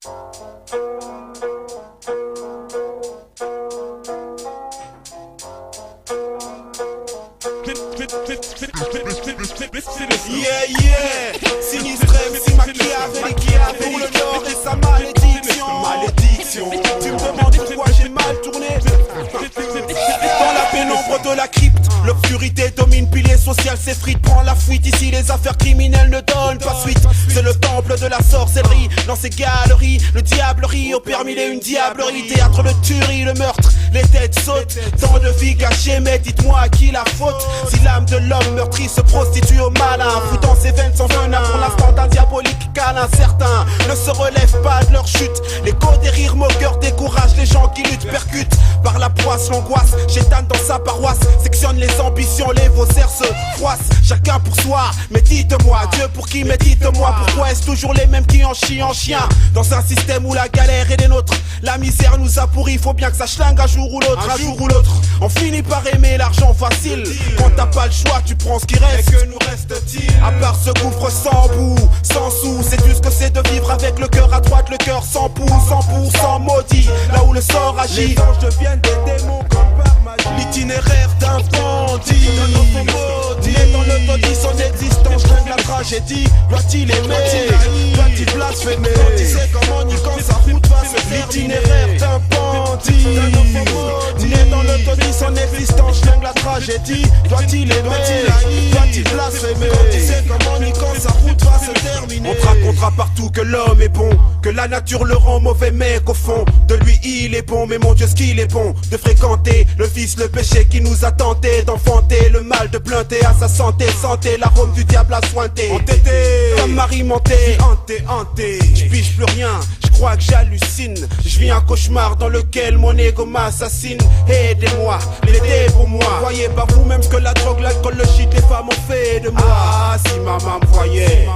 Yeah, yeah, sinistré, si machiavélique, pour le nord et sa malédiction. Malédiction, tu me demandes pourquoi j'ai mal tourné. Dans la pénombre de la crypte, l'obscurité domine, pilier social s'effrite, prend la fuite. Ici les affaires criminelles ne donnent pas suite. C'est le temple de la sorcellerie, dans ces galeries le diable rit, au permis et une diablerie. Théâtre de tuerie, le meurtre, les têtes sautent. Tant de vies gâchées, mais dites-moi à qui la faute. Si l'âme de l'homme meurtri se prostitue au malin, foutant ses veines sans venin, pour l'instant d'un diabolique câlin. Certains ne se relèvent pas de leur chute. L'écho des rires moqueurs décourage les gens qui luttent, percutent par la poisse l'angoisse. Chétane dans sa paroisse, sectionne les ambitions, les faussaires se froissent. Chacun pour soi, mais dites-moi, Dieu pour qui, mais dites-moi, pourquoi est-ce toujours les mêmes qui en chient en chien? Dans un système où la galère est des nôtres, la misère nous a pourri, faut bien que ça schlingue un jour ou l'autre, un jour ou l'autre. On finit par aimer l'argent facile. Quand t'as pas le choix, tu prends ce qui reste. Et que nous reste-t-il? À part ce gouffre sans bout, sans sous, sais-tu ce que c'est de vivre avec le cœur à droite, le cœur sans pouce, 100% maudit, là où le sort agit. Les anges deviennent des démons comme par magie. L'itinéraire d'un bandit, d'un enfant maudit. Mais dans le taudis, son existence règle la tragédie. Doit-il aimer? Doit-il blasphémer? Quand il sait comment ni quand sa route va se faire. L'itinéraire d'un bandit, d'un enfant maudit. Mais dans le taudis, son existence règle la tragédie. Doit-il aimer? Doit-il blasphémer? Quand il sait comment ni quand sa route va se terminer. On te racontera partout que l'homme est bon, que la nature le rend mauvais, mais qu'au fond de lui il est bon. Mais mon Dieu, ce qu'il est bon de fréquenter le vice, le péché qui nous a tenté d'enfanter le mal, de planter à sa santé, santé l'arôme du diable à sointer. Entêté comme Marie Monté, hanté, je pige plus rien, je crois que j'hallucine. Je vis un cauchemar dans lequel mon ego m'assassine. Aidez-moi, l'aidez pour moi. Voyez pas vous-même ce que la drogue, l'alcool, le shit, les femmes ont fait de moi. Ah, si maman me voyait,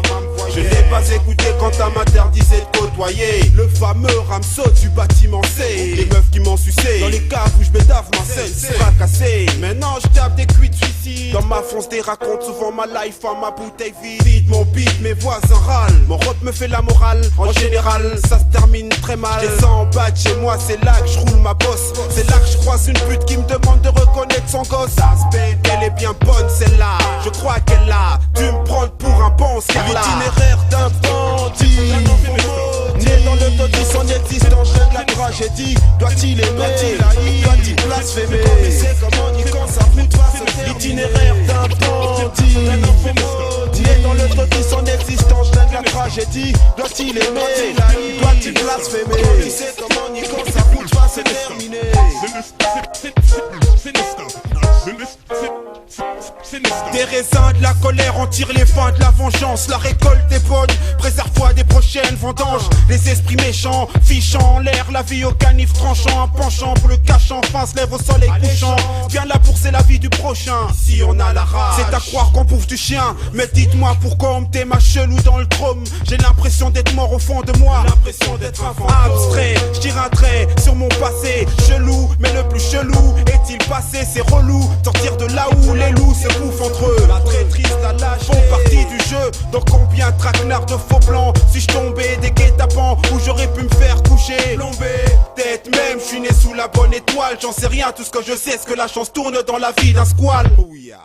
je n'ai pas écouté quand elle m'interdisait de côtoyer le fameux rameau du bâtiment C. Les meufs qui m'ont sucé dans les caves où je bédave ma scène, c'est fracassé. Maintenant je tape des cuits de suicide. Dans ma fonce des raconte souvent ma life en ma bouteille vide. Mon beat, mes voisins râlent. Mon rap me fait la morale. En général ça se termine très mal. Je descends en bas de chez moi, c'est là que je roule ma bosse. C'est là que je croise une pute qui me demande de reconnaître son gosse. Aspect, elle est bien bonne celle-là. Je crois qu'elle a dû me prendre pour un bon scarlat. L'itinéraire d'un bandit, né dans le taudis, son existence règle la tragédie. Doit-il aimer? Doit-il blasphémer? Il sait comment ni quand sa route va se terminer. L'itinéraire d'un bandit, né dans le taudis, son existence règle la tragédie. Doit-il aimer? Doit-il blasphémer? Il sait comment ni quand sa route va se terminer. Des raisins, de la colère, on tire les fins de la vengeance. La récolte est bonne, préserve-toi des prochaines vendanges. Les esprits méchants, fichant en l'air, la vie au canif tranchant. Un penchant pour le cachant, fin se lève au soleil couchant. Viens là pour c'est la vie du prochain. Ici on a la rage, c'est à croire qu'on bouffe du chien. Mais dites-moi pourquoi on me tait ma chelou dans le chrome. J'ai l'impression d'être mort au fond de moi, l'impression d'être un fantôme abstrait. Je tire un trait sur mon passé, chelou. Mais le plus chelou est-il passé? C'est relou, sortir de là où les loups se bouffent entre eux. La traîtrise, la lâche font partie du jeu. Donc combien de traquenards de faux blancs suis-je tombé des guet-apens où j'aurais pu me faire coucher? Plombé, peut-être même je suis né sous la bonne étoile. J'en sais rien, tout ce que je sais c'est que la chance tourne dans la vie d'un squale. Oh yeah.